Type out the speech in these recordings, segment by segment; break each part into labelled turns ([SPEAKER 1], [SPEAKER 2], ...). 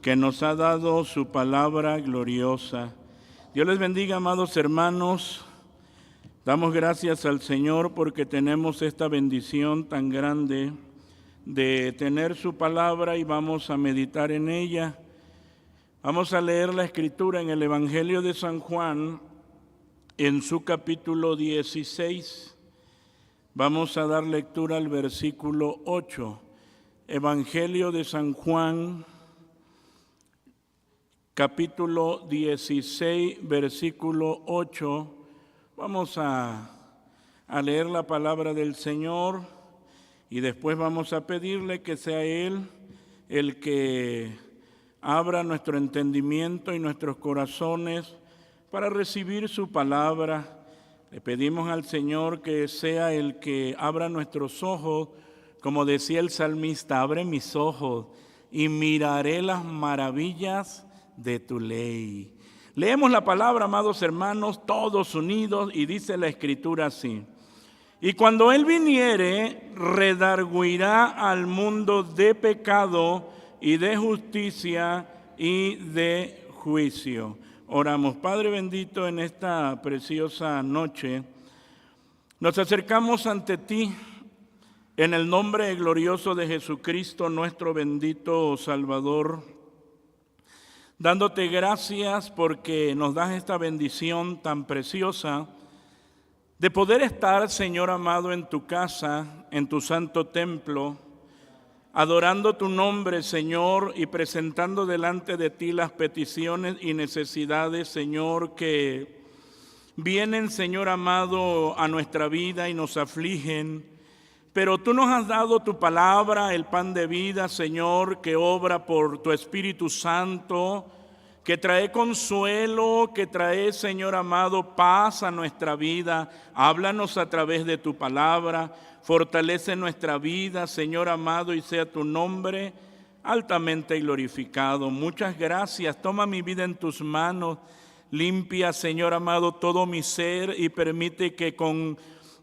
[SPEAKER 1] que nos ha dado su palabra gloriosa. Dios les bendiga, amados hermanos. Damos gracias al Señor porque tenemos esta bendición tan grande de tener su palabra y vamos a meditar en ella. Vamos a leer la Escritura en el Evangelio de San Juan, en su capítulo 16. Vamos a dar lectura al versículo 8. Evangelio de San Juan, capítulo 16, versículo 8. Vamos a leer la palabra del Señor y después vamos a pedirle que sea Él el que abra nuestro entendimiento y nuestros corazones para recibir su palabra. Le pedimos al Señor que sea el que abra nuestros ojos, como decía el salmista: abre mis ojos y miraré las maravillas de tu ley. Leemos la palabra, amados hermanos, todos unidos, y dice la Escritura así: y cuando Él viniere, redarguirá al mundo de pecado y de justicia y de juicio. Oramos. Padre bendito, en esta preciosa noche nos acercamos ante ti en el nombre glorioso de Jesucristo, nuestro bendito Salvador, dándote gracias porque nos das esta bendición tan preciosa de poder estar, Señor amado, en tu casa, en tu santo templo, adorando tu nombre, Señor, y presentando delante de ti las peticiones y necesidades, Señor, que vienen, Señor amado, a nuestra vida y nos afligen. Pero tú nos has dado tu palabra, el pan de vida, Señor, que obra por tu Espíritu Santo, que trae consuelo, que trae, Señor amado, paz a nuestra vida. Háblanos a través de tu palabra, fortalece nuestra vida, Señor amado, y sea tu nombre altamente glorificado. Muchas gracias. Toma mi vida en tus manos, limpia, Señor amado, todo mi ser y permite que con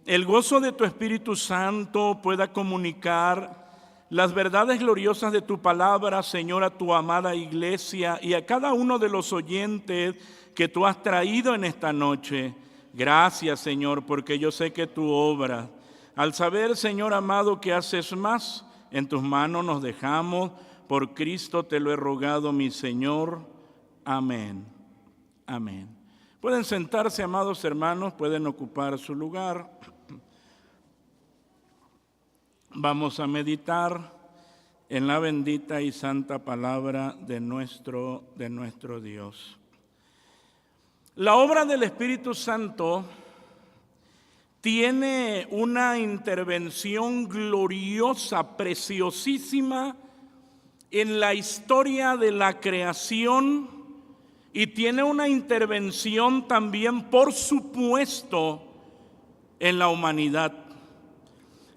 [SPEAKER 1] el gozo de tu Espíritu Santo pueda comunicar las verdades gloriosas de tu palabra, Señor, a tu amada iglesia y a cada uno de los oyentes que tú has traído en esta noche. Gracias, Señor, porque yo sé que tú obras. Al saber, Señor amado, que haces más, en tus manos nos dejamos. Por Cristo te lo he rogado, mi Señor. Amén. Amén. Pueden sentarse, amados hermanos, pueden ocupar su lugar. Vamos a meditar en la bendita y santa palabra de nuestro Dios. La obra del Espíritu Santo tiene una intervención gloriosa, preciosísima en la historia de la creación y tiene una intervención también, por supuesto, en la humanidad.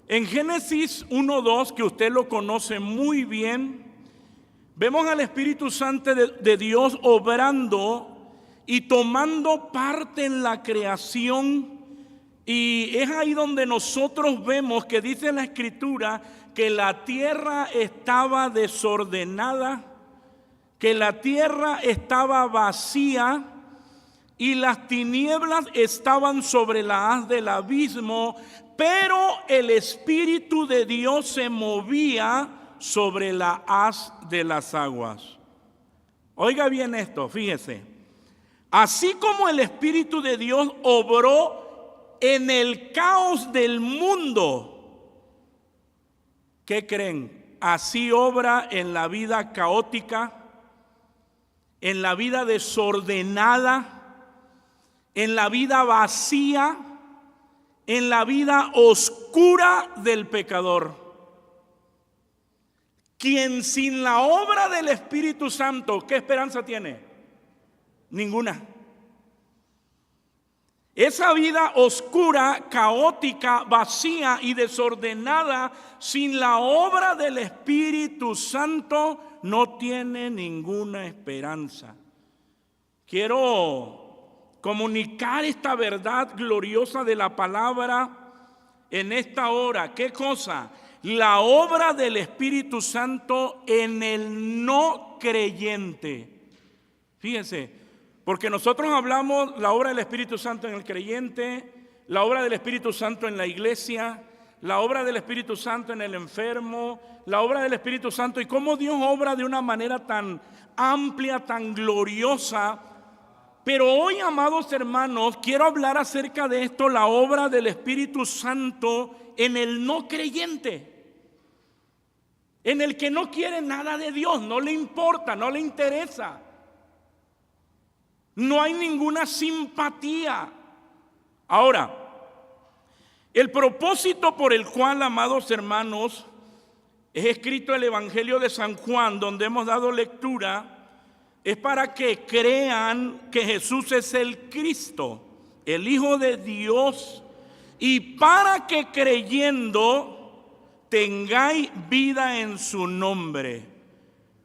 [SPEAKER 1] En Génesis 1:2, que usted lo conoce muy bien, vemos al Espíritu Santo de Dios obrando y tomando parte en la creación. Y es ahí donde nosotros vemos que dice la Escritura que la tierra estaba desordenada, que la tierra estaba vacía y las tinieblas estaban sobre la haz del abismo, pero el Espíritu de Dios se movía sobre la haz de las aguas. Oiga bien esto, fíjese. Así como el Espíritu de Dios obró en el caos del mundo, ¿qué creen? Así obra en la vida caótica, en la vida desordenada, en la vida vacía, en la vida oscura del pecador. Quien sin la obra del Espíritu Santo, ¿qué esperanza tiene? Ninguna. Esa vida oscura, caótica, vacía y desordenada, sin la obra del Espíritu Santo, no tiene ninguna esperanza. Quiero comunicar esta verdad gloriosa de la palabra en esta hora. ¿Qué cosa? la obra del Espíritu Santo en el no creyente. Fíjense, porque nosotros hablamos la obra del Espíritu Santo en el creyente, la obra del Espíritu Santo en la iglesia, la obra del Espíritu Santo en el enfermo, la obra del Espíritu Santo y cómo Dios obra de una manera tan amplia, tan gloriosa. Pero hoy, amados hermanos, quiero hablar acerca de esto, la obra del Espíritu Santo en el no creyente, en el que no quiere nada de Dios, no le importa, no le interesa, no hay ninguna simpatía. Ahora, el propósito por el cual, amados hermanos, es escrito el Evangelio de San Juan, donde hemos dado lectura, es para que crean que Jesús es el Cristo, el Hijo de Dios, y para que creyendo tengáis vida en su nombre.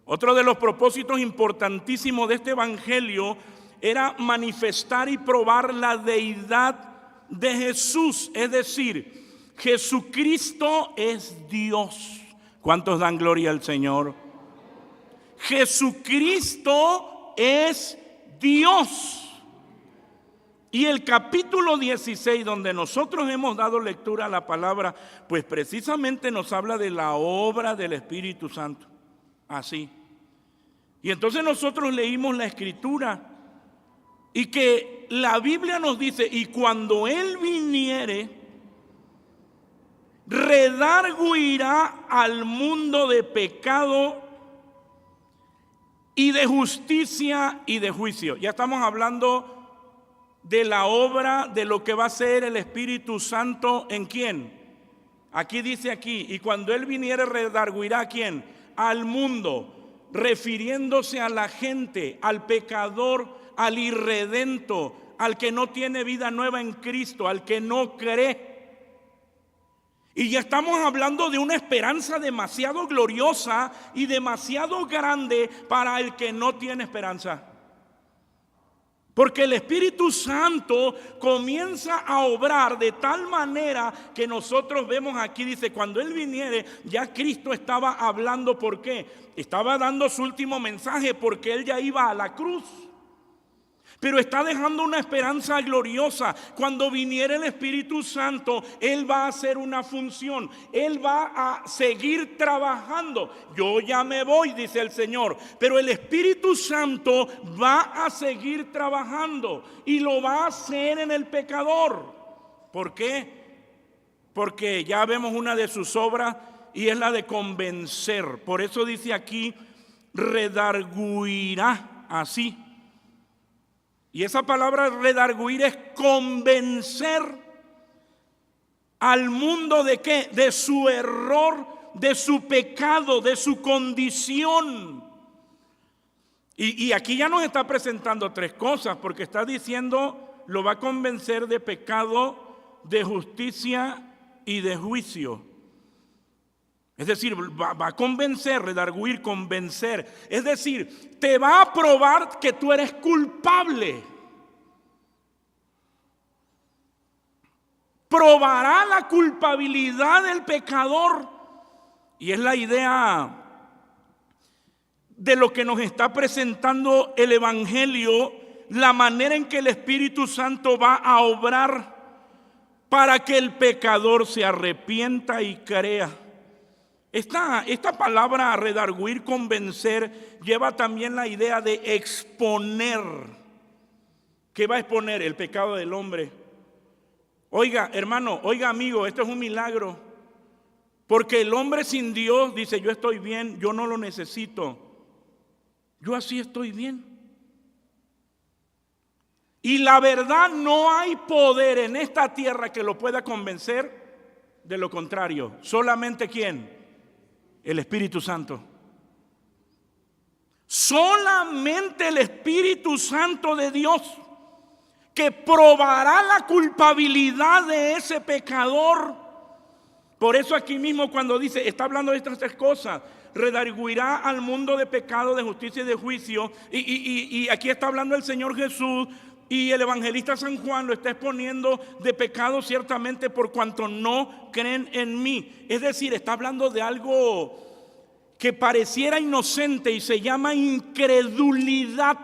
[SPEAKER 1] Otro de los propósitos importantísimos de este Evangelio era manifestar y probar la deidad de Jesús, es decir, Jesucristo es Dios. ¿Cuántos dan gloria al Señor? Jesucristo es Dios. Y el capítulo 16, donde nosotros hemos dado lectura a la palabra, pues precisamente nos habla de la obra del Espíritu Santo. Así. Y entonces nosotros leímos la Escritura y que la Biblia nos dice, y cuando Él viniere, redarguirá al mundo de pecado y de justicia y de juicio. Ya estamos hablando de la obra, de lo que va a ser el Espíritu Santo en quién. Aquí dice aquí, y cuando Él viniere redarguirá a quién, al mundo, refiriéndose a la gente, al pecador, al irredento, al que no tiene vida nueva en Cristo, al que no cree. Y ya estamos hablando de una esperanza demasiado gloriosa y demasiado grande para el que no tiene esperanza. Porque el Espíritu Santo comienza a obrar de tal manera que nosotros vemos aquí, dice, cuando Él viniere, ya Cristo estaba hablando. ¿Por qué? Estaba dando su último mensaje porque Él ya iba a la cruz. Pero está dejando una esperanza gloriosa. Cuando viniera el Espíritu Santo, Él va a hacer una función. Él va a seguir trabajando. Yo ya me voy, dice el Señor. Pero el Espíritu Santo va a seguir trabajando. Y lo va a hacer en el pecador. ¿Por qué? Porque ya vemos una de sus obras y es la de convencer. Por eso dice aquí, redarguirá, así. Y esa palabra redarguir es convencer al mundo de qué, de su error, de su pecado, de su condición. Y aquí ya nos está presentando tres cosas, porque está diciendo, lo va a convencer de pecado, de justicia y de juicio. Es decir, va a convencer, redarguir, convencer. Es decir, te va a probar que tú eres culpable. Probará la culpabilidad del pecador. Y es la idea de lo que nos está presentando el Evangelio, la manera en que el Espíritu Santo va a obrar para que el pecador se arrepienta y crea. Esta palabra redarguir, convencer, lleva también la idea de exponer. ¿Qué va a exponer? El pecado del hombre. Oiga, hermano, oiga, amigo, esto es un milagro. Porque el hombre sin Dios dice, yo estoy bien, yo no lo necesito. Yo así estoy bien. Y la verdad, no hay poder en esta tierra que lo pueda convencer de lo contrario. Solamente ¿quién? El Espíritu Santo. Solamente el Espíritu Santo de Dios, que probará la culpabilidad de ese pecador. Por eso aquí mismo cuando dice, está hablando de estas tres cosas, redarguirá al mundo de pecado, de justicia y de juicio. Y aquí está hablando el Señor Jesús Y el evangelista San Juan lo está exponiendo de pecado ciertamente por cuanto no creen en mí. Es decir, está hablando de algo que pareciera inocente y se llama incredulidad.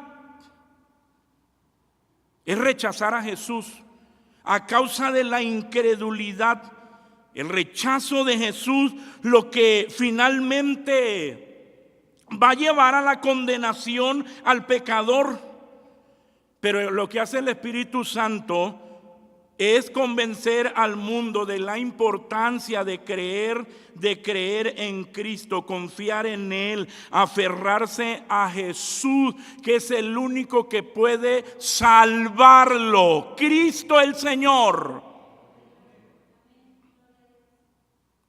[SPEAKER 1] Es rechazar a Jesús a causa de la incredulidad. El rechazo de Jesús lo que finalmente va a llevar a la condenación al pecador. Pero lo que hace el Espíritu Santo es convencer al mundo de la importancia de creer en Cristo, confiar en Él, aferrarse a Jesús, que es el único que puede salvarlo. Cristo el Señor.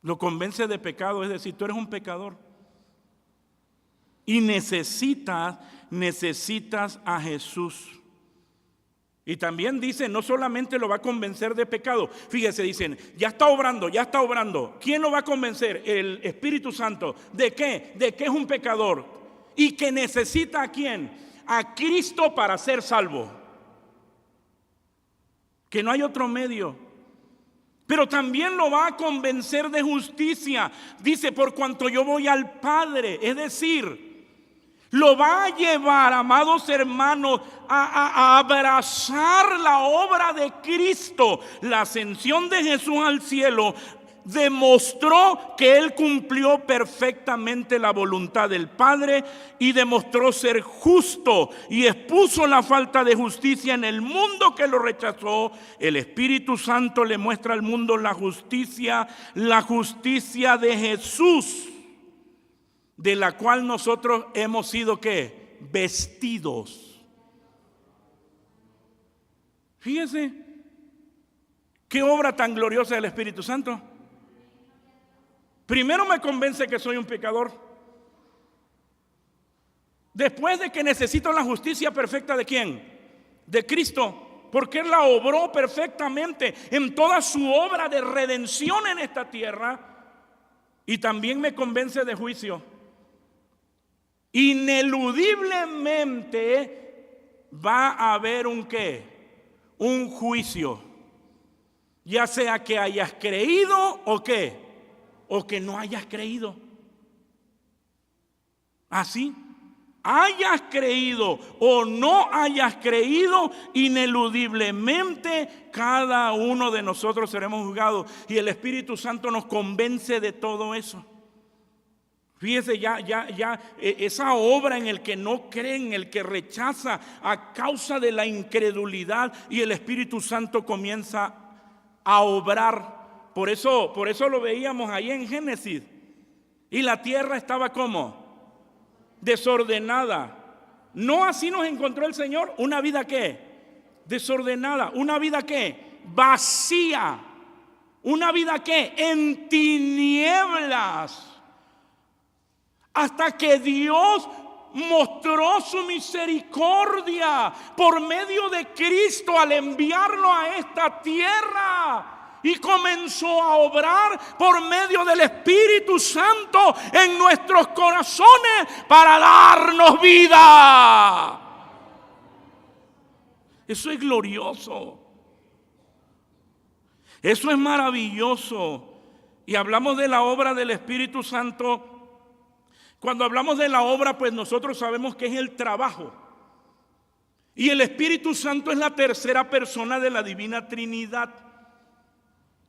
[SPEAKER 1] Lo convence de pecado, es decir, tú eres un pecador y necesitas a Jesús. Y también dice, no solamente lo va a convencer de pecado. Fíjese, dicen, ya está obrando. ¿Quién lo va a convencer? El Espíritu Santo. ¿De qué? De que es un pecador. ¿Y que necesita a quién? A Cristo para ser salvo. Que no hay otro medio. Pero también lo va a convencer de justicia. Dice, por cuanto yo voy al Padre. Es decir, lo va a llevar, amados hermanos, a abrazar la obra de Cristo. La ascensión de Jesús al cielo demostró que Él cumplió perfectamente la voluntad del Padre y demostró ser justo y expuso la falta de justicia en el mundo que lo rechazó. El Espíritu Santo le muestra al mundo la justicia de Jesús, de la cual nosotros hemos sido ¿qué? Vestidos. Fíjese qué obra tan gloriosa del Espíritu Santo. Primero me convence que soy un pecador. Después de que necesito la justicia perfecta ¿de quién? De Cristo, porque Él la obró perfectamente en toda su obra de redención en esta tierra. Y también me convence de juicio. Ineludiblemente va a haber un ¿qué? Un juicio. Ya sea que hayas creído o ¿qué? O que no hayas creído. Así, hayas creído o no hayas creído, ineludiblemente cada uno de nosotros seremos juzgados. Y el Espíritu Santo nos convence de todo eso. Fíjese, ya esa obra en el que no cree, en el que rechaza a causa de la incredulidad, y el Espíritu Santo comienza a obrar. Por eso lo veíamos ahí en Génesis. Y la tierra estaba ¿cómo? Desordenada. No así nos encontró el Señor. Una vida ¿qué? Desordenada. Una vida ¿qué? Vacía. Una vida ¿qué? En tinieblas. Hasta que Dios mostró su misericordia por medio de Cristo al enviarlo a esta tierra, y comenzó a obrar por medio del Espíritu Santo en nuestros corazones para darnos vida. Eso es glorioso. Eso es maravilloso. Y hablamos de la obra del Espíritu Santo. Cuando hablamos de la obra, pues nosotros sabemos que es el trabajo. Y el Espíritu Santo es la tercera persona de la Divina Trinidad.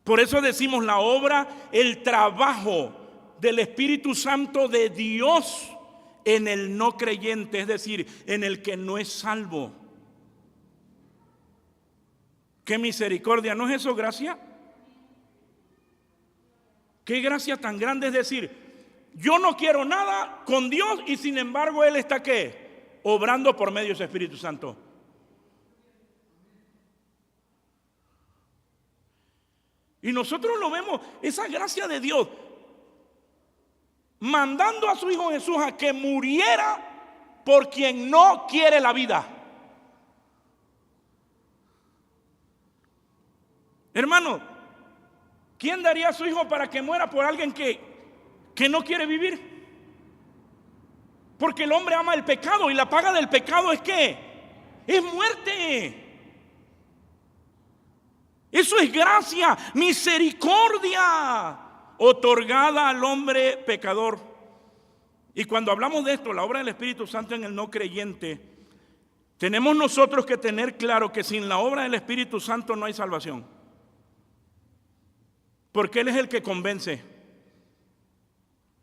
[SPEAKER 1] Por eso decimos la obra, el trabajo del Espíritu Santo de Dios en el no creyente, es decir, en el que no es salvo. ¡Qué misericordia! ¿No es eso gracia? ¡Qué gracia tan grande! Es decir, yo no quiero nada con Dios y sin embargo Él está ¿qué? Obrando por medio de su Espíritu Santo. Y nosotros lo vemos, esa gracia de Dios, mandando a su Hijo Jesús a que muriera por quien no quiere la vida. Hermano, ¿quién daría a su Hijo para que muera por alguien que no quiere vivir? Porque el hombre ama el pecado y la paga del pecado es ¿qué? Es muerte. Eso es gracia, misericordia otorgada al hombre pecador. Y cuando hablamos de esto, la obra del Espíritu Santo en el no creyente, tenemos nosotros que tener claro que sin la obra del Espíritu Santo no hay salvación. Porque Él es el que convence.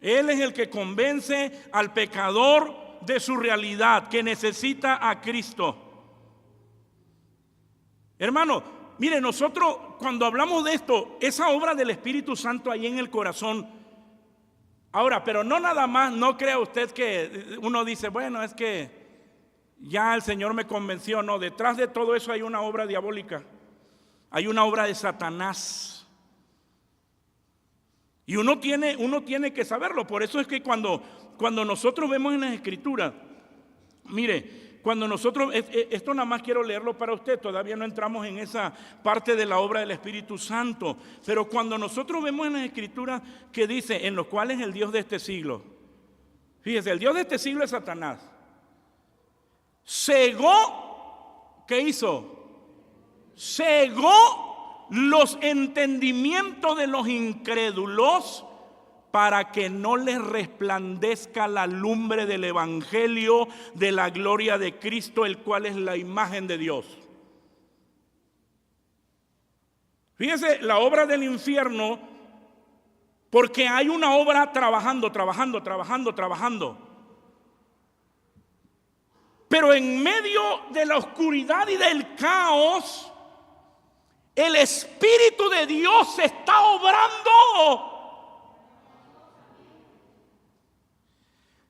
[SPEAKER 1] Él es el que convence al pecador de su realidad, que necesita a Cristo. Hermano, mire, nosotros cuando hablamos de esto, esa obra del Espíritu Santo ahí en el corazón. Ahora, pero no nada más, no crea usted que uno dice, bueno, es que ya el Señor me convenció. No, detrás de todo eso hay una obra diabólica. Hay una obra de Satanás. Y uno tiene que saberlo. Por eso es que cuando nosotros vemos en las Escrituras, mire, cuando nosotros, esto nada más quiero leerlo para usted, todavía no entramos en esa parte de la obra del Espíritu Santo, pero cuando nosotros vemos en las Escrituras que dice, en los cuales el Dios de este siglo, fíjese, el Dios de este siglo es Satanás, cegó, ¿qué hizo? Cegó los entendimientos de los incrédulos para que no les resplandezca la lumbre del Evangelio de la gloria de Cristo, el cual es la imagen de Dios. Fíjense, la obra del infierno, porque hay una obra trabajando. Pero en medio de la oscuridad y del caos, el Espíritu de Dios está obrando.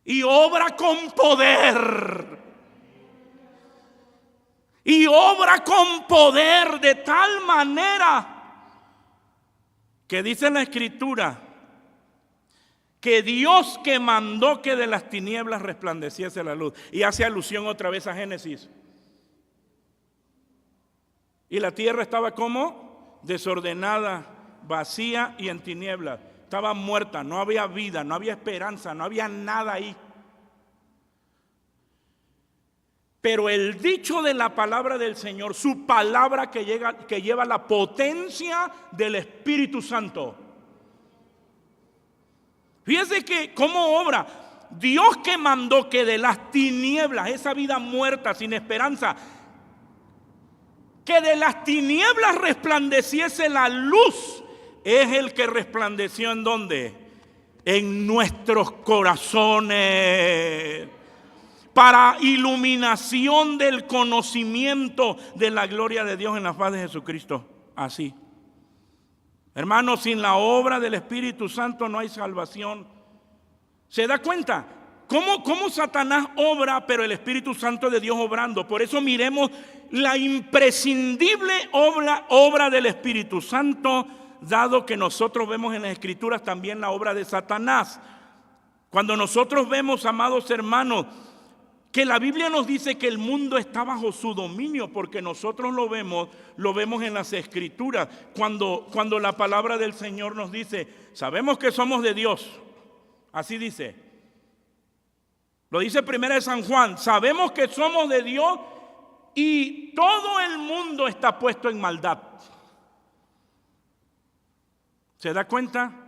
[SPEAKER 1] Y obra con poder. Y obra con poder de tal manera que dice la Escritura que Dios que mandó que de las tinieblas resplandeciese la luz. Y hace alusión otra vez a Génesis. Y la tierra estaba como desordenada, vacía y en tinieblas. Estaba muerta, no había vida, no había esperanza, no había nada ahí. Pero el dicho de la palabra del Señor, su palabra que lleva la potencia del Espíritu Santo. Fíjese que cómo obra. Dios que mandó que de las tinieblas, esa vida muerta, sin esperanza, que de las tinieblas resplandeciese la luz. Es el que resplandeció ¿en dónde? En nuestros corazones, para iluminación del conocimiento de la gloria de Dios en la faz de Jesucristo. Así. Hermanos, sin la obra del Espíritu Santo no hay salvación. ¿Se da cuenta? ¿Cómo Satanás obra, pero el Espíritu Santo de Dios obrando? Por eso miremos la imprescindible obra del Espíritu Santo, dado que nosotros vemos en las Escrituras también la obra de Satanás. Cuando nosotros vemos, amados hermanos, que la Biblia nos dice que el mundo está bajo su dominio, porque nosotros lo vemos en las Escrituras. Cuando la palabra del Señor nos dice, sabemos que somos de Dios. Así dice. Lo dice primera de San Juan, sabemos que somos de Dios y todo el mundo está puesto en maldad. ¿Se da cuenta?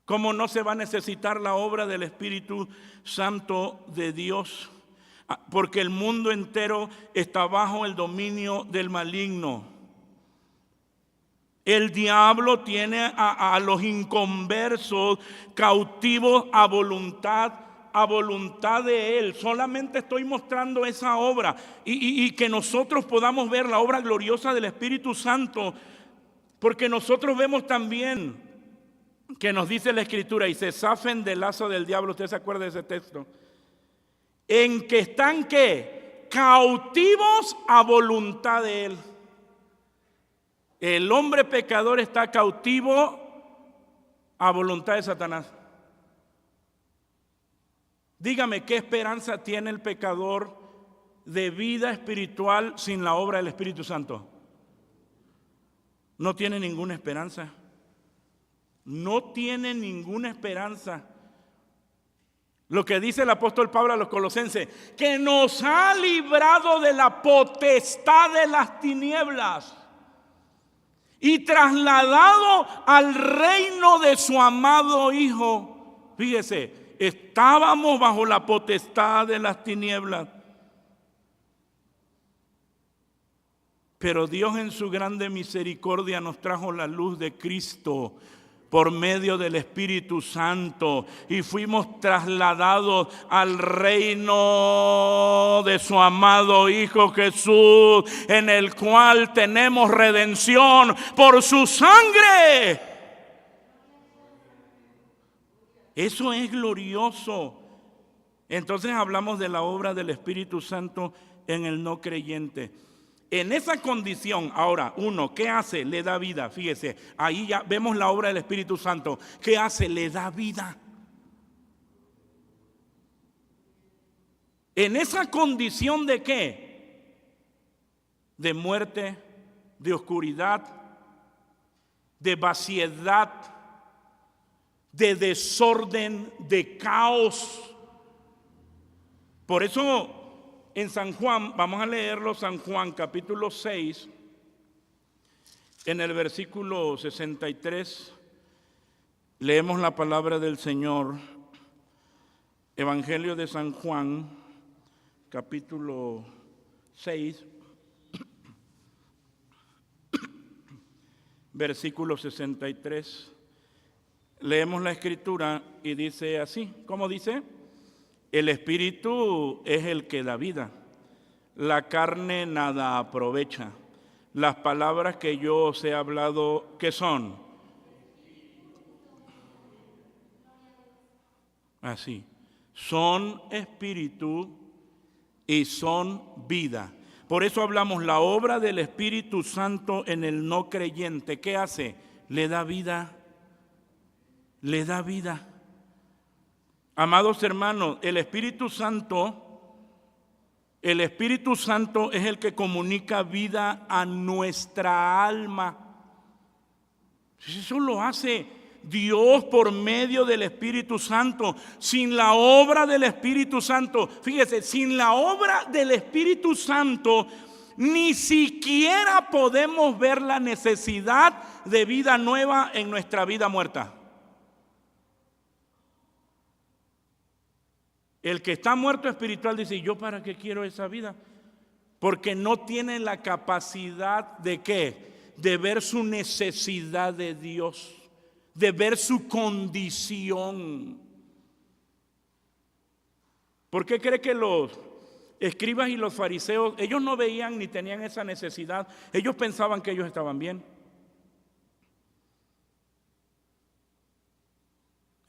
[SPEAKER 1] ¿Cómo no se va a necesitar la obra del Espíritu Santo de Dios? Porque el mundo entero está bajo el dominio del maligno. El diablo tiene a los inconversos cautivos a voluntad de él. Solamente estoy mostrando esa obra y que nosotros podamos ver la obra gloriosa del Espíritu Santo. Porque nosotros vemos también que nos dice la Escritura, y se zafen del lazo del diablo. ¿Usted se acuerda de ese texto? En que están, ¿qué? Cautivos a voluntad de él. El hombre pecador está cautivo a voluntad de Satanás. Dígame, ¿qué esperanza tiene el pecador de vida espiritual sin la obra del Espíritu Santo? No tiene ninguna esperanza. No tiene ninguna esperanza. Lo que dice el apóstol Pablo a los Colosenses, que nos ha librado de la potestad de las tinieblas. y trasladado al reino de su amado Hijo. Fíjese, estábamos bajo la potestad de las tinieblas, pero Dios en su grande misericordia nos trajo la luz de Cristo por medio del Espíritu Santo, y fuimos trasladados al reino de su amado Hijo Jesús, en el cual tenemos redención por su sangre. Eso es glorioso. Entonces hablamos de la obra del Espíritu Santo en el no creyente. En esa condición, ahora, uno, ¿qué hace? Le da vida. Fíjese, ahí ya vemos la obra del Espíritu Santo. ¿Qué hace? Le da vida. En esa condición ¿de qué? De muerte, de oscuridad, de vaciedad, de desorden, de caos. Por eso en San Juan, vamos a leerlo, San Juan capítulo 6, en el versículo 63, leemos la palabra del Señor. Evangelio de San Juan, capítulo 6, versículo 63. Leemos la escritura y dice así, ¿cómo dice? El Espíritu es el que da vida, la carne nada aprovecha. Las palabras que yo os he hablado, ¿qué son? Así, son espíritu y son vida. Por eso hablamos la obra del Espíritu Santo en el no creyente. ¿Qué hace? Le da vida, le da vida. Amados hermanos, el Espíritu Santo es el que comunica vida a nuestra alma. Eso lo hace Dios por medio del Espíritu Santo. Sin la obra del Espíritu Santo, fíjese, sin la obra del Espíritu Santo, ni siquiera podemos ver la necesidad de vida nueva en nuestra vida muerta. El que está muerto espiritual dice, ¿yo para qué quiero esa vida? Porque no tiene la capacidad de ¿qué? De ver su necesidad de Dios, de ver su condición. ¿Por qué cree que los escribas y los fariseos, ellos no veían ni tenían esa necesidad? Ellos pensaban que ellos estaban bien.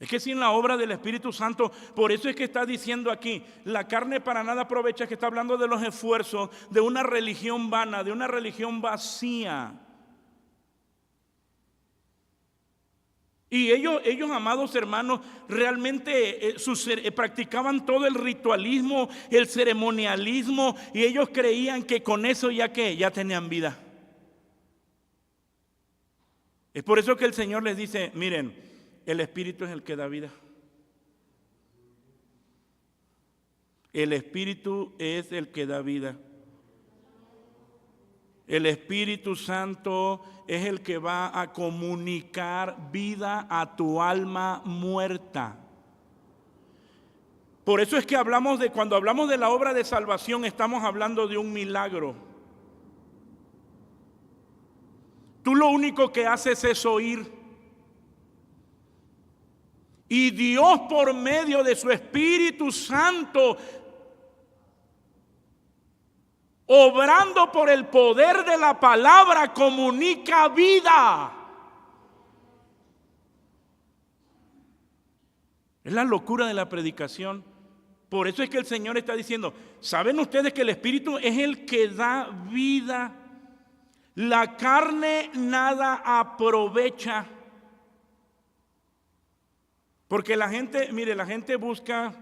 [SPEAKER 1] Es que sin la obra del Espíritu Santo, por eso es que está diciendo aquí, la carne para nada aprovecha, que está hablando de los esfuerzos de una religión vana, de una religión vacía. Y ellos, amados hermanos, realmente practicaban todo el ritualismo, el ceremonialismo, y ellos creían que con eso ya tenían vida. Es por eso que el Señor les dice, miren, el Espíritu es el que da vida. El Espíritu es el que da vida. El Espíritu Santo es el que va a comunicar vida a tu alma muerta. Por eso es que cuando hablamos de la obra de salvación, estamos hablando de un milagro. Tú lo único que haces es oír. Y Dios por medio de su Espíritu Santo, obrando por el poder de la palabra, comunica vida. Es la locura de la predicación. Por eso es que el Señor está diciendo, ¿saben ustedes que el Espíritu es el que da vida? La carne nada aprovecha. Porque la gente, mire, la gente busca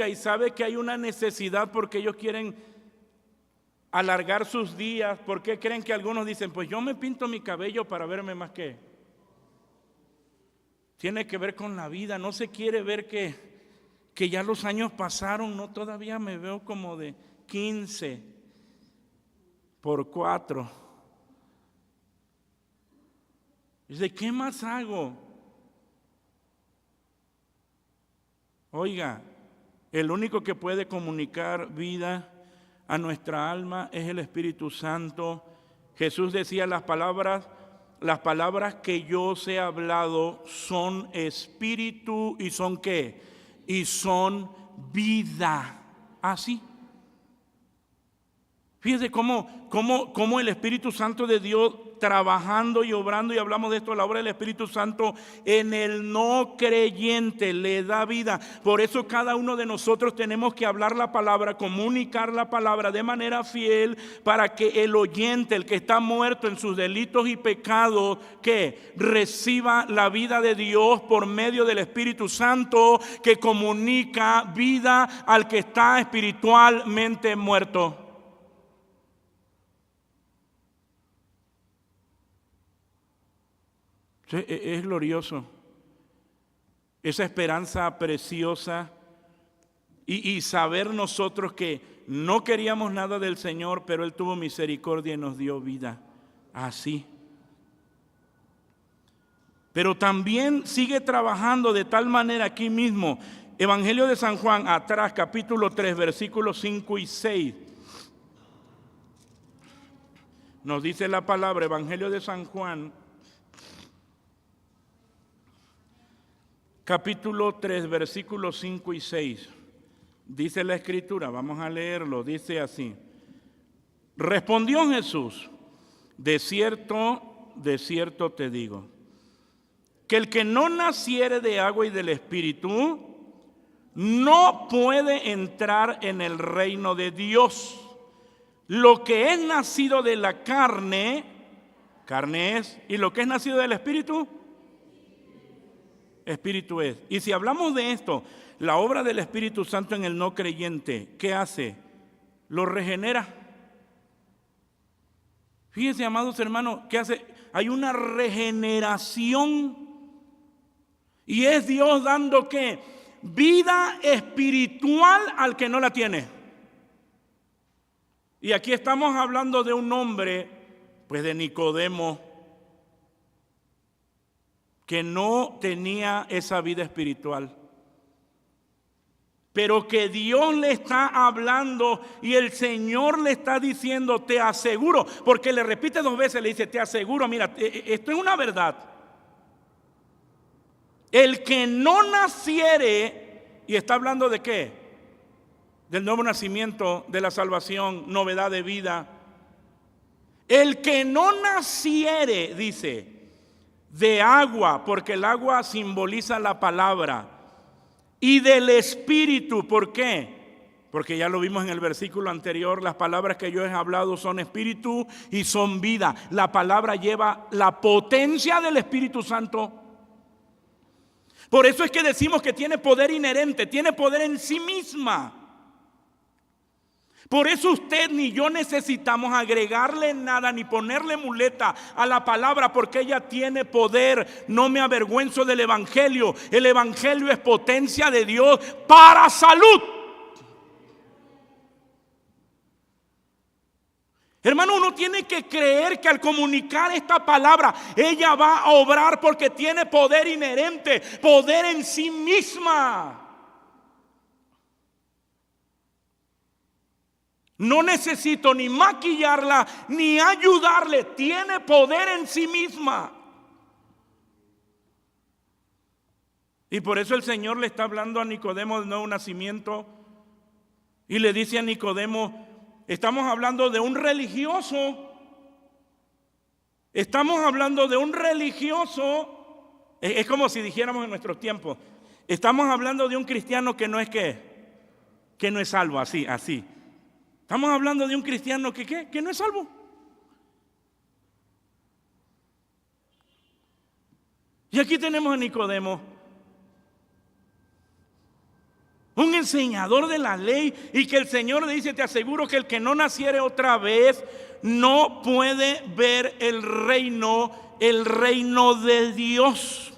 [SPEAKER 1] y sabe que hay una necesidad porque ellos quieren alargar sus días. ¿Por qué creen que algunos dicen, pues yo me pinto mi cabello para verme más que? Tiene que ver con la vida, no se quiere ver que ya los años pasaron, no, todavía me veo como de 15. por 4. Dice, ¿qué más hago? Oiga, el único que puede comunicar vida a nuestra alma es el Espíritu Santo. Jesús decía, las palabras que yo os he hablado son espíritu y son ¿qué? Y son vida. Así. Fíjese cómo el Espíritu Santo de Dios trabajando y obrando, y hablamos de esto, la obra del Espíritu Santo en el no creyente le da vida. Por eso cada uno de nosotros tenemos que hablar la palabra, comunicar la palabra de manera fiel, para que el oyente, el que está muerto en sus delitos y pecados, que reciba la vida de Dios por medio del Espíritu Santo, que comunica vida al que está espiritualmente muerto. Es glorioso esa esperanza preciosa y saber nosotros que no queríamos nada del Señor, pero Él tuvo misericordia y nos dio vida. Así. Pero también sigue trabajando de tal manera aquí mismo. Evangelio de San Juan, atrás, capítulo 3, versículos 5 y 6. Nos dice la palabra, Evangelio de San Juan, capítulo 3, versículos 5 y 6. Dice la Escritura, vamos a leerlo, dice así. Respondió Jesús, de cierto te digo, que el que no naciere de agua y del Espíritu, no puede entrar en el reino de Dios. Lo que es nacido de la carne, carne es, y lo que es nacido del Espíritu, Espíritu es. Y si hablamos de esto, la obra del Espíritu Santo en el no creyente, ¿qué hace? Lo regenera. Fíjense, amados hermanos, ¿qué hace? Hay una regeneración. Y es Dios dando ¿qué? Vida espiritual al que no la tiene. Y aquí estamos hablando de un hombre, pues de Nicodemo, que no tenía esa vida espiritual, pero que Dios le está hablando y el Señor le está diciendo, te aseguro, porque le repite 2 veces, le dice, te aseguro, mira, esto es una verdad. El que no naciere, y está hablando de qué? Del nuevo nacimiento, de la salvación, novedad de vida. El que no naciere, dice, de agua, porque el agua simboliza la palabra, y del Espíritu. ¿Por qué? Porque ya lo vimos en el versículo anterior, las palabras que yo he hablado son espíritu y son vida. La palabra lleva la potencia del Espíritu Santo. Por eso es que decimos que tiene poder inherente, tiene poder en sí misma. Por eso usted ni yo necesitamos agregarle nada ni ponerle muleta a la palabra, porque ella tiene poder. No me avergüenzo del Evangelio. El Evangelio es potencia de Dios para salud. Hermano, uno tiene que creer que al comunicar esta palabra, ella va a obrar porque tiene poder inherente, poder en sí misma. No necesito ni maquillarla ni ayudarle, tiene poder en sí misma. Y por eso el Señor le está hablando a Nicodemo del nuevo nacimiento y le dice a Nicodemo, estamos hablando de un religioso. Estamos hablando de un religioso. Es como si dijéramos en nuestros tiempos, estamos hablando de un cristiano que no es que no es salvo, así. Estamos hablando de un cristiano que no es salvo. Y aquí tenemos a Nicodemo, un enseñador de la ley, y que el Señor le dice, te aseguro que el que no naciere otra vez no puede ver el reino de Dios.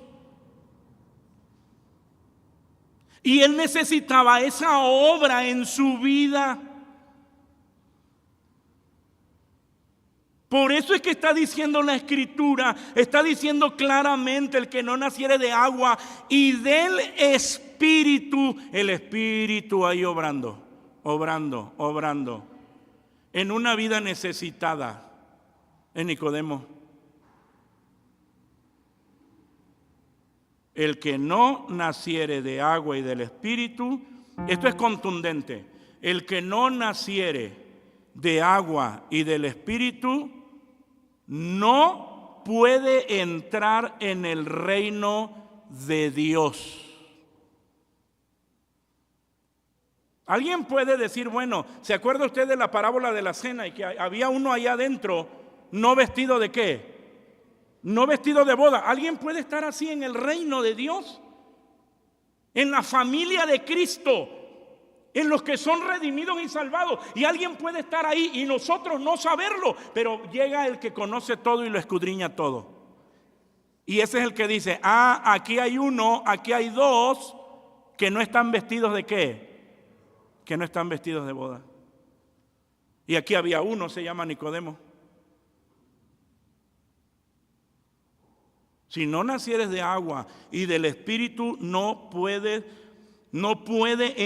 [SPEAKER 1] Y él necesitaba esa obra en su vida. Por eso es que está diciendo la Escritura, está diciendo claramente: el que no naciere de agua y del Espíritu, el Espíritu ahí obrando, en una vida necesitada, en Nicodemo. El que no naciere de agua y del Espíritu, esto es contundente, el que no naciere de agua y del Espíritu no puede entrar en el reino de Dios. Alguien puede decir: bueno, ¿se acuerda usted de la parábola de la cena y que había uno allá adentro no vestido de qué? No vestido de boda. ¿Alguien puede estar así en el reino de Dios? En la familia de Cristo, en los que son redimidos y salvados. Y alguien puede estar ahí y nosotros no saberlo, pero llega el que conoce todo y lo escudriña todo. Y ese es el que dice: aquí hay uno, aquí hay dos que no están vestidos de ¿qué? Que no están vestidos de boda. Y aquí había uno, se llama Nicodemo. Si no nacieres de agua y del Espíritu, no puede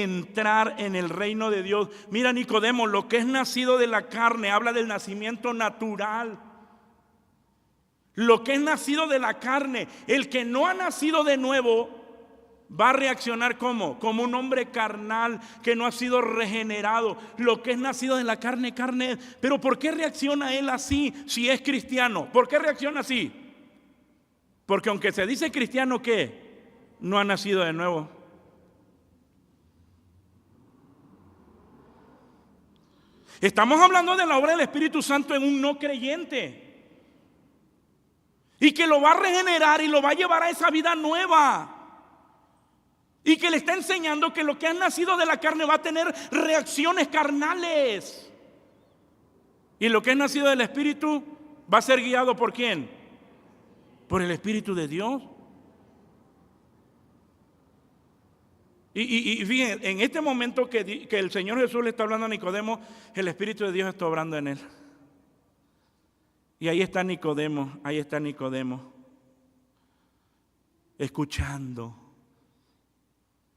[SPEAKER 1] entrar en el reino de Dios. Mira, Nicodemo, lo que es nacido de la carne, habla del nacimiento natural. Lo que es nacido de la carne, el que no ha nacido de nuevo, va a reaccionar ¿cómo? Como un hombre carnal que no ha sido regenerado. Lo que es nacido de la carne, carne es. Pero ¿por qué reacciona él así si es cristiano? ¿Por qué reacciona así? Porque aunque se dice cristiano, ¿qué? No ha nacido de nuevo. Estamos hablando de la obra del Espíritu Santo en un no creyente. Y que lo va a regenerar y lo va a llevar a esa vida nueva. Y que le está enseñando que lo que ha nacido de la carne va a tener reacciones carnales. Y lo que es nacido del Espíritu va a ser guiado ¿por quién? Por el Espíritu de Dios. Y fíjense, en este momento que el Señor Jesús le está hablando a Nicodemo, el Espíritu de Dios está obrando en él. Y ahí está Nicodemo, escuchando.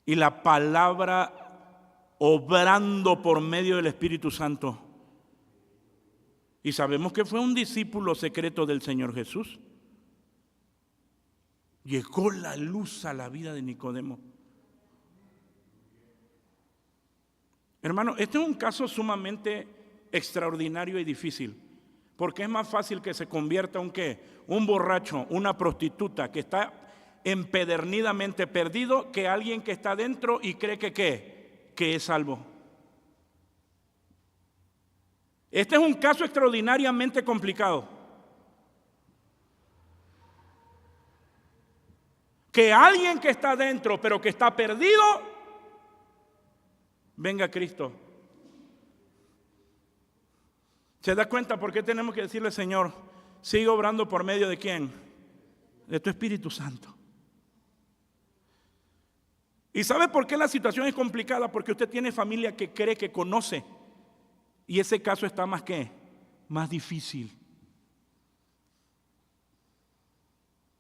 [SPEAKER 1] Y la palabra obrando por medio del Espíritu Santo. Y sabemos que fue un discípulo secreto del Señor Jesús. Llegó la luz a la vida de Nicodemo. Hermano, este es un caso sumamente extraordinario y difícil, porque es más fácil que se convierta un borracho, una prostituta que está empedernidamente perdido, que alguien que está dentro y cree que es salvo. Este es un caso extraordinariamente complicado. Que alguien que está dentro pero que está perdido, venga a Cristo. ¿Se da cuenta por qué tenemos que decirle: Señor, sigue obrando por medio de quién? De tu Espíritu Santo. ¿Y sabe por qué la situación es complicada? Porque usted tiene familia que cree que conoce. Y ese caso está más difícil.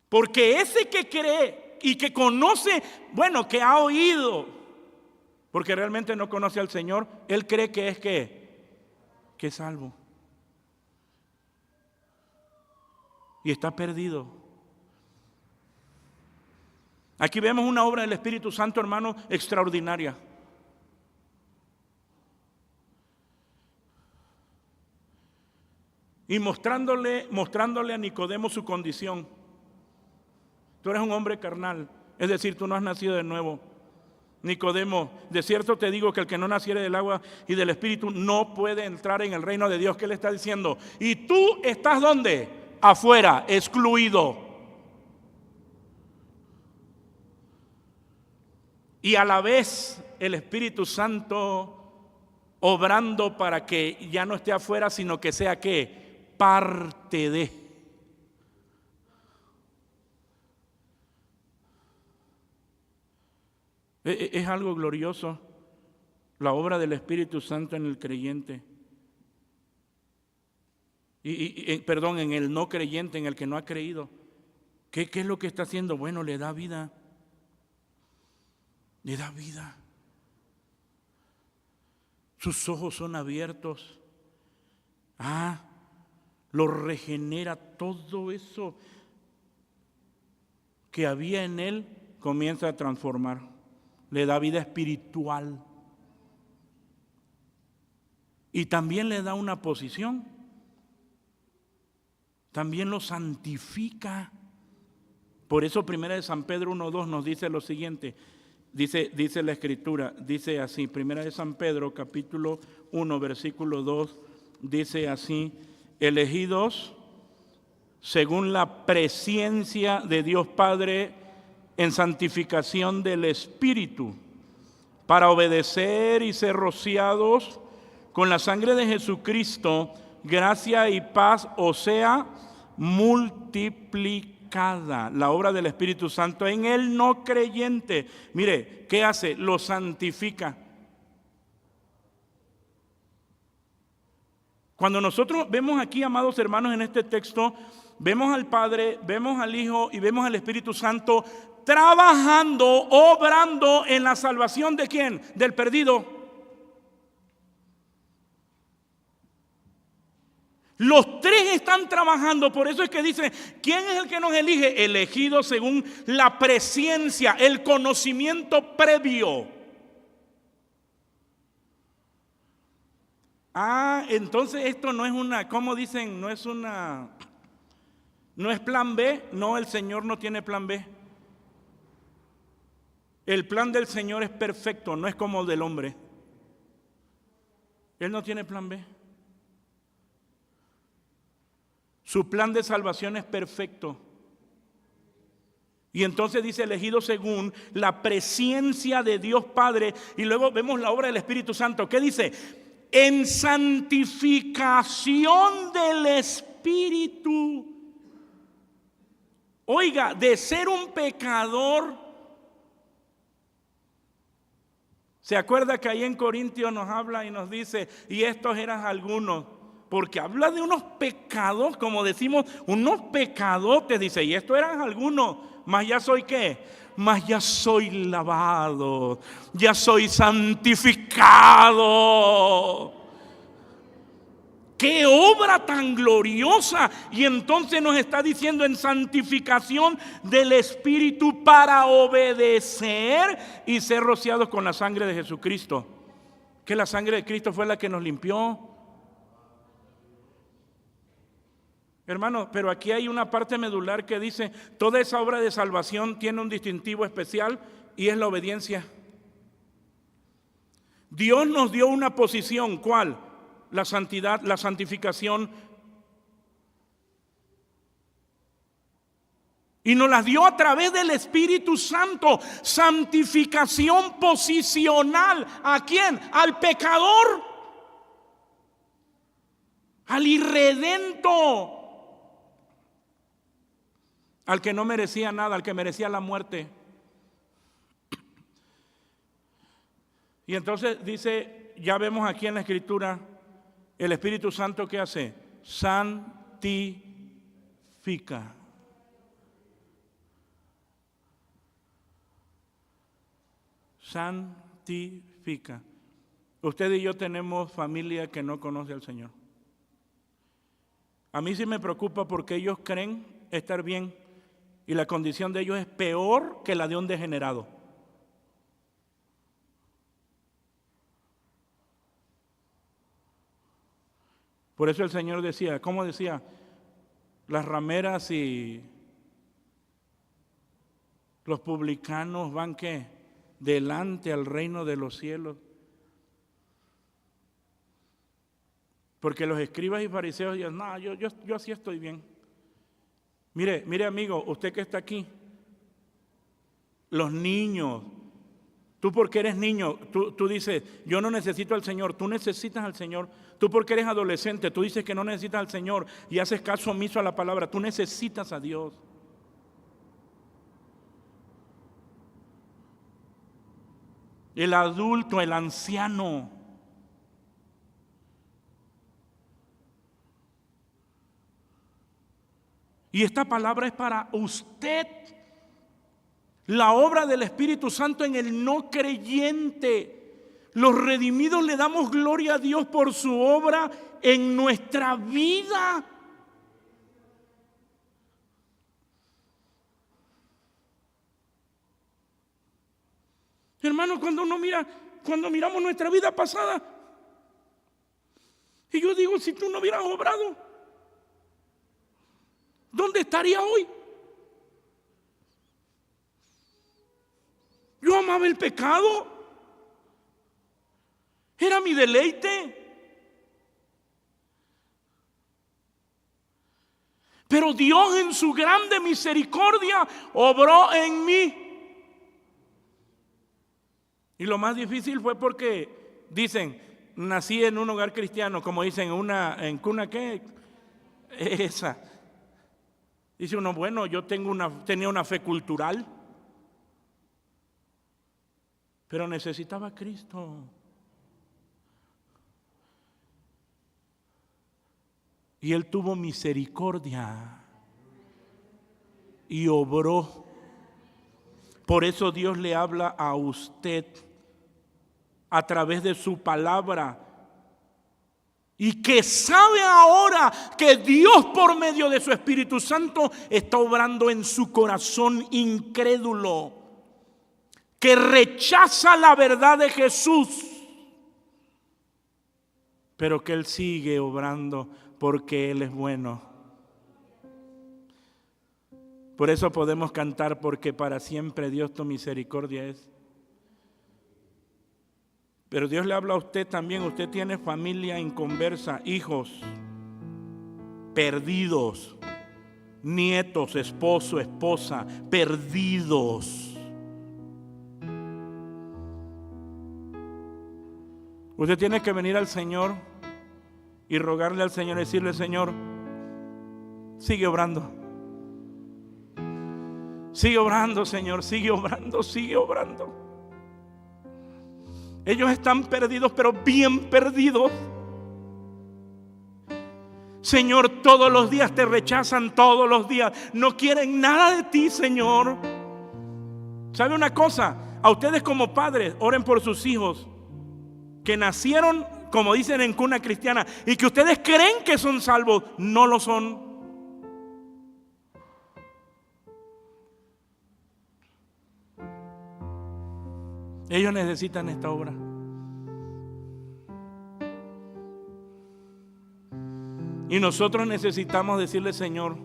[SPEAKER 1] Porque ese que cree y que conoce, bueno, que ha oído, porque realmente no conoce al Señor, él cree que es que es salvo. Y está perdido. Aquí vemos una obra del Espíritu Santo, hermano, extraordinaria. Y mostrándole a Nicodemo su condición. Tú eres un hombre carnal, es decir, tú no has nacido de nuevo. Nicodemo, de cierto te digo que el que no naciere del agua y del Espíritu no puede entrar en el reino de Dios. ¿Qué le está diciendo? Y tú estás ¿dónde? Afuera, excluido. Y a la vez el Espíritu Santo obrando para que ya no esté afuera, sino que sea ¿qué? Parte de. Es algo glorioso la obra del Espíritu Santo en el creyente. perdón, en el no creyente, en el que no ha creído. ¿Qué es lo que está haciendo? Bueno, le da vida. Le da vida. Sus ojos son abiertos. Lo regenera. Todo eso que había en él comienza a transformar. Le da vida espiritual. Y también le da una posición. También lo santifica. Por eso 1 San Pedro 1:2 nos dice lo siguiente. Dice la Escritura, dice así, 1 San Pedro capítulo 1 versículo 2, dice así: elegidos según la presciencia de Dios Padre en santificación del Espíritu, para obedecer y ser rociados con la sangre de Jesucristo, gracia y paz, o sea, multiplicada la obra del Espíritu Santo en el no creyente. Mire, ¿qué hace? Lo santifica. Cuando nosotros vemos aquí, amados hermanos, en este texto, vemos al Padre, vemos al Hijo y vemos al Espíritu Santo trabajando, obrando en la salvación ¿de quién? Del perdido. Los tres están trabajando. Por eso es que dice, ¿quién es el que nos elige? Elegido según la presciencia, el conocimiento previo. Entonces esto no es una, ¿cómo dicen? No es plan B. No, el Señor no tiene plan B. El plan del Señor es perfecto, no es como el del hombre. Él no tiene plan B. Su plan de salvación es perfecto. Y entonces dice elegido según la presciencia de Dios Padre. Y luego vemos la obra del Espíritu Santo. ¿Qué dice? En santificación del Espíritu. Oiga, de ser un pecador. ¿Se acuerda que ahí en Corintios nos habla y nos dice, y estos eran algunos? Porque habla de unos pecados, como decimos, unos pecadotes, dice, y estos eran algunos, mas ya soy ¿qué? Mas ya soy lavado, ya soy santificado. ¡Qué obra tan gloriosa! Y entonces nos está diciendo en santificación del Espíritu para obedecer y ser rociados con la sangre de Jesucristo. Que la sangre de Cristo fue la que nos limpió. Hermanos, pero aquí hay una parte medular que dice, toda esa obra de salvación tiene un distintivo especial y es la obediencia. Dios nos dio una posición, ¿cuál? La santidad, la santificación. Y nos las dio a través del Espíritu Santo. Santificación posicional. ¿A quién? Al pecador. Al irredento. Al que no merecía nada, al que merecía la muerte. Y entonces dice, ya vemos aquí en la Escritura, el Espíritu Santo ¿qué hace? Santifica. Santifica. Usted y yo tenemos familia que no conoce al Señor. A mí sí me preocupa porque ellos creen estar bien y la condición de ellos es peor que la de un degenerado. Por eso el Señor decía, ¿cómo decía? Las rameras y los publicanos van ¿qué? Delante al reino de los cielos. Porque los escribas y fariseos dicen, no, yo así estoy bien. Mire amigo, usted que está aquí, los niños, tú porque eres niño, tú dices, yo no necesito al Señor, tú necesitas al Señor. Tú porque eres adolescente, tú dices que no necesitas al Señor y haces caso omiso a la palabra, tú necesitas a Dios. El adulto, el anciano. Y esta palabra es para usted. La obra del Espíritu Santo en el no creyente. Los redimidos le damos gloria a Dios por su obra en nuestra vida. Hermano, cuando miramos nuestra vida pasada, y yo digo, si tú no hubieras obrado, ¿dónde estaría hoy? Yo amaba el pecado. Era mi deleite. Pero Dios en su grande misericordia obró en mí. Y lo más difícil fue porque dicen, nací en un hogar cristiano, como dicen, en cuna ¿qué? Esa. Dice uno, bueno, yo tenía una fe cultural, pero necesitaba a Cristo. Y Él tuvo misericordia y obró. Por eso Dios le habla a usted a través de su palabra. Y que sabe ahora que Dios por medio de su Espíritu Santo está obrando en su corazón incrédulo, que rechaza la verdad de Jesús, pero que Él sigue obrando porque Él es bueno. Por eso podemos cantar, porque para siempre Dios tu misericordia es. Pero Dios le habla a usted también. Usted tiene familia inconversa, hijos perdidos, nietos, esposo, esposa, perdidos. Usted tiene que venir al Señor y rogarle al Señor y decirle, Señor, sigue obrando. Sigue obrando, Señor, sigue obrando, sigue obrando. Ellos están perdidos, pero bien perdidos. Señor, todos los días te rechazan, todos los días. No quieren nada de ti, Señor. ¿Sabe una cosa? A ustedes como padres, oren por sus hijos que nacieron, como dicen, en cuna cristiana, y que ustedes creen que son salvos, no lo son. Ellos necesitan esta obra. Y nosotros necesitamos decirle, Señor,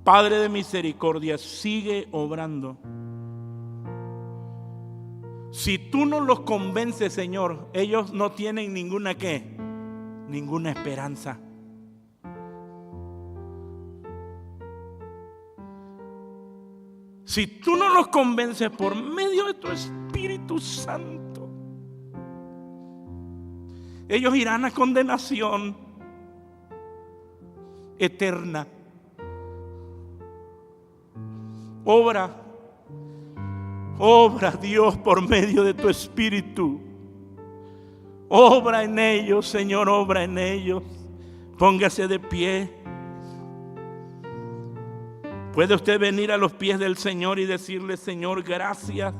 [SPEAKER 1] Padre de misericordia, sigue obrando. Si tú no los convences, Señor, ellos no tienen ninguna esperanza. Si tú no los convences por medio de tu Espíritu Santo, ellos irán a condenación eterna. Obra Dios por medio de tu Espíritu. Obra en ellos, Señor, obra en ellos. Póngase de pie. ¿Puede usted venir a los pies del Señor y decirle, Señor, gracias?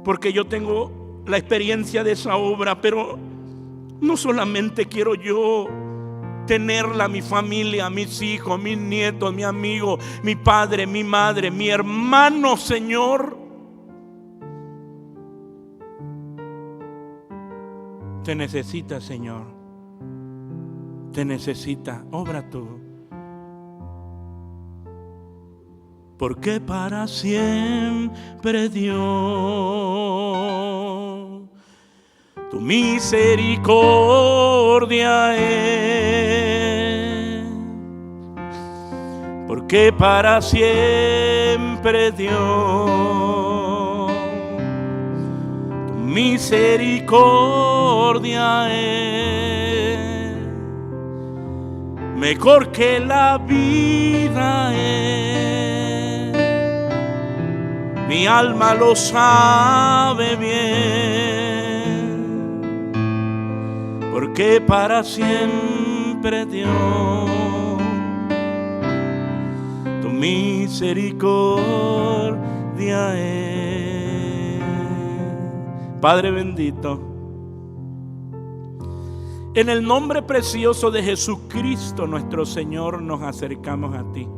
[SPEAKER 1] Porque yo tengo la experiencia de esa obra, pero no solamente quiero yo tenerla, mi familia, mis hijos, mis nietos, mi amigo, mi padre, mi madre, mi hermano, Señor. Te necesita, Señor. Te necesita. Obra tú. Porque para siempre, Dios, tu misericordia es. Porque para siempre, Dios, tu misericordia es. Mejor que la vida es. Mi alma lo sabe bien, porque para siempre, siempre Dios, tu misericordia es. Padre bendito, en el nombre precioso de Jesucristo nuestro Señor nos acercamos a ti.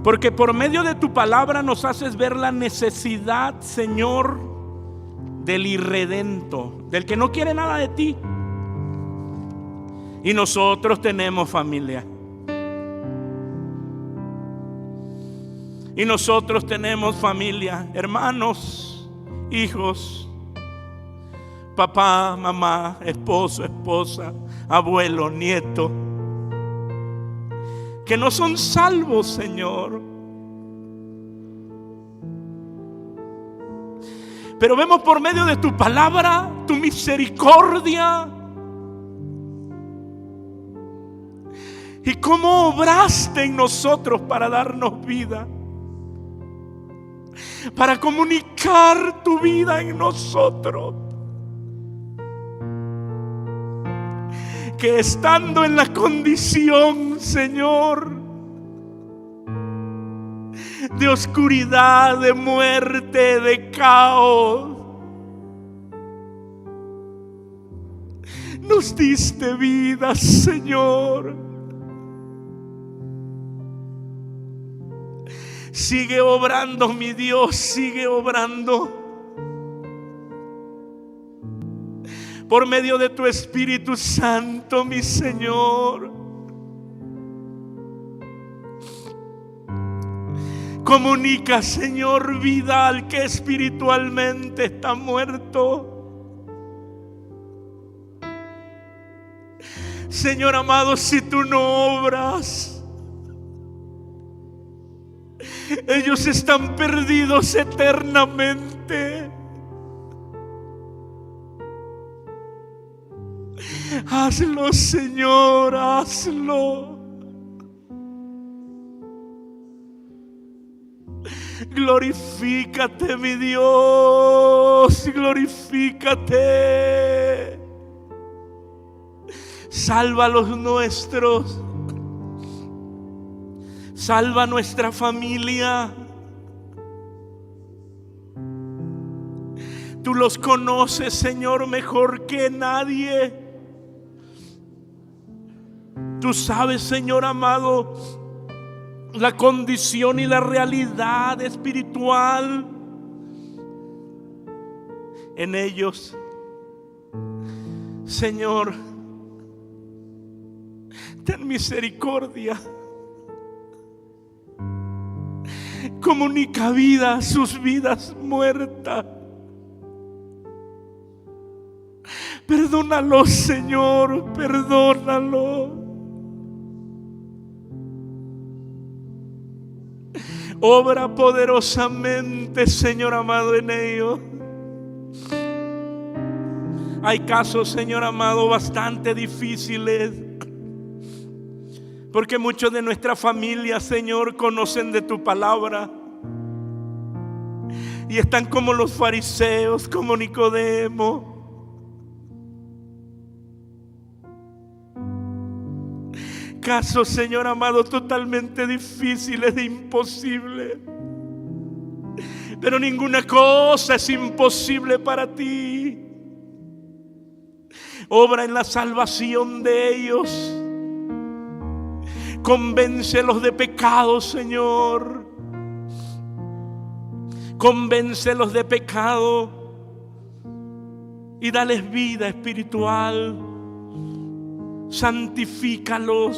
[SPEAKER 1] Porque por medio de tu palabra nos haces ver la necesidad, Señor, del irredento, del que no quiere nada de ti. Y nosotros tenemos familia. Y nosotros tenemos familia, hermanos, hijos, papá, mamá, esposo, esposa, abuelo, nieto, que no son salvos, Señor. Pero vemos por medio de tu palabra tu misericordia y cómo obraste en nosotros para darnos vida, para comunicar tu vida en nosotros. Que estando en la condición, Señor, de oscuridad, de muerte, de caos, nos diste vida, Señor. Sigue obrando, mi Dios, sigue obrando. Por medio de tu Espíritu Santo, mi Señor. Comunica, Señor, vida al que espiritualmente está muerto. Señor amado, si tú no obras, ellos están perdidos eternamente. Hazlo, Señor, hazlo. Glorifícate, mi Dios, glorifícate. Salva a los nuestros. Salva a nuestra familia. Tú los conoces, Señor, mejor que nadie. Tú sabes, Señor amado, la condición y la realidad espiritual en ellos. Señor, ten misericordia. Comunica vida a sus vidas muertas. Perdónalo, Señor, perdónalo. Obra poderosamente, Señor amado, en ellos. Hay casos, Señor amado, bastante difíciles, porque muchos de nuestra familia, Señor, conocen de tu palabra y están como los fariseos, como Nicodemo. Casos, Señor amado, totalmente difíciles e imposibles. Pero ninguna cosa es imposible para ti. Obra en la salvación de ellos. Convéncelos de pecado, Señor. Convéncelos de pecado y dales vida espiritual. Santifícalos,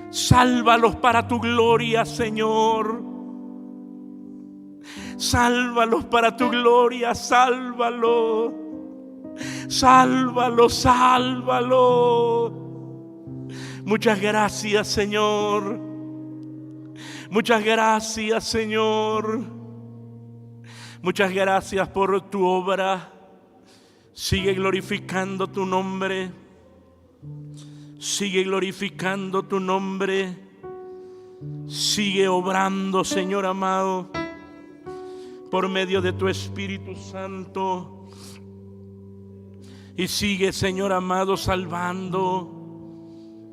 [SPEAKER 1] sálvalos para tu gloria, Señor. Sálvalos para tu gloria, sálvalos. Sálvalos, sálvalos. Muchas gracias, Señor. Muchas gracias, Señor. Muchas gracias por tu obra. Sigue glorificando tu nombre. Sigue glorificando tu nombre. Sigue obrando, Señor amado, por medio de tu Espíritu Santo. Y sigue, Señor amado, salvando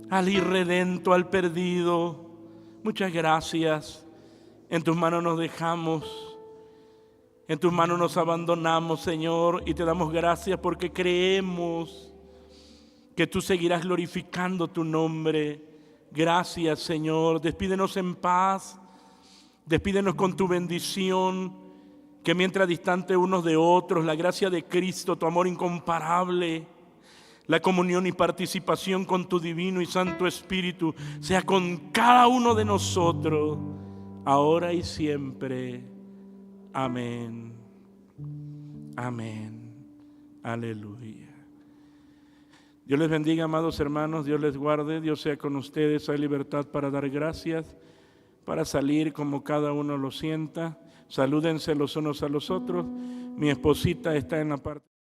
[SPEAKER 1] al irredento, al perdido. Muchas gracias. En tus manos nos dejamos. En tus manos nos abandonamos, Señor, y te damos gracias porque creemos que tú seguirás glorificando tu nombre. Gracias, Señor. Despídenos en paz. Despídenos con tu bendición, que mientras distantes unos de otros, la gracia de Cristo, tu amor incomparable, la comunión y participación con tu divino y santo Espíritu, sea con cada uno de nosotros, ahora y siempre. Amén. Amén. Aleluya. Dios les bendiga, amados hermanos. Dios les guarde. Dios sea con ustedes. Hay libertad para dar gracias, para salir como cada uno lo sienta. Salúdense los unos a los otros. Mi esposita está en la parte